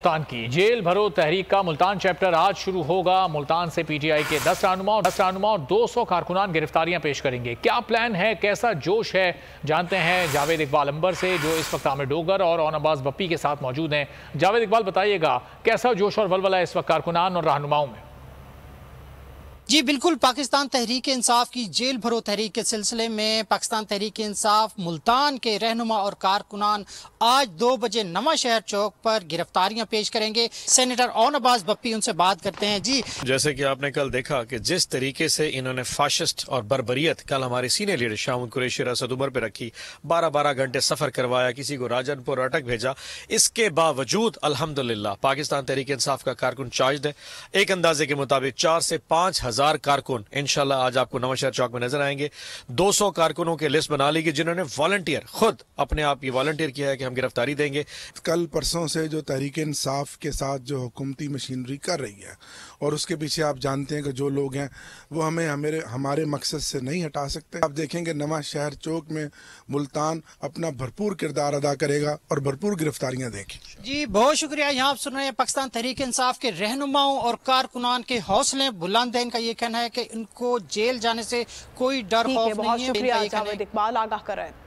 ملتان کی جیل بھرو تحریک کا ملتان چیپٹر آج شروع ہوگا۔ ملتان سے پی ٹی آئی کے 10 رہنما اور 200 کارکنان گرفتاریاں پیش کریں گے۔ کیا پلان ہے، کیسا جوش ہے، جانتے ہیں جاوید اقبال عنبر سے، جو اس وقت عامر ڈوگر اور اون عباس بپی کے ساتھ موجود ہیں۔ جاوید اقبال، بتائیے گا کیسا جوش اور ولولہ اس وقت کارکنان اور رہنماؤں میں؟ جی بالکل، پاکستان تحریک انصاف کی جیل بھرو تحریک کے سلسلے میں پاکستان تحریک انصاف ملتان کے رہنما اور کارکنان آج 2 بجے نواں شہر چوک پر گرفتاریاں پیش کریں گے۔ سینیٹر اون عباس بپی ان سے بات کرتے ہیں۔ جی، جیسے کہ آپ نے کل دیکھا کہ جس طریقے سے انہوں نے فاشسٹ اور بربریت کل ہمارے سینئر لیڈر شاہ محمود قریشی راسد عمر پہ رکھی، 12 گھنٹے سفر کروایا، کسی کو راجن پور اٹک بھیجا، اس کے باوجود الحمدللہ پاکستان تحریک انصاف کا کارکن چارجڈ ہے۔ ایک اندازے کے مطابق 4 سے 5 ہزار کارکن انشاءاللہ آج آپ کو نواں شہر چوک میں نظر آئیں گے۔ 200 کارکنوں کے لسٹ بنا لی گئی جنہوں نے والنٹیئر خود اپنے آپ یہ والنٹیئر کیا ہے کہ ہم گرفتاری دیں گے۔ کل پرسوں سے جو تحریک انصاف کے ساتھ جو حکومتی مشینری کر رہی ہے اور اس کے پیچھے آپ جانتے ہیں کہ جو لوگ ہیں وہ ہمارے مقصد سے نہیں ہٹا سکتے۔ آپ دیکھیں گے نواں شہر چوک میں ملتان اپنا بھرپور کردار ادا کرے گا اور بھرپور گرفتاریاں دیں گے۔ جی بہت شکریہ۔ یہاں آپ سن رہے ہیں پاکستان تحریک انصاف کے رہنماؤں اور کارکنان کے حوصلے بلند ہیں۔ ان کا یہ کہنا ہے کہ ان کو جیل جانے سے کوئی ڈر خوف نہیں ہے۔ بہت شکریہ جاوید اقبال، آگاہ کر رہے ہیں۔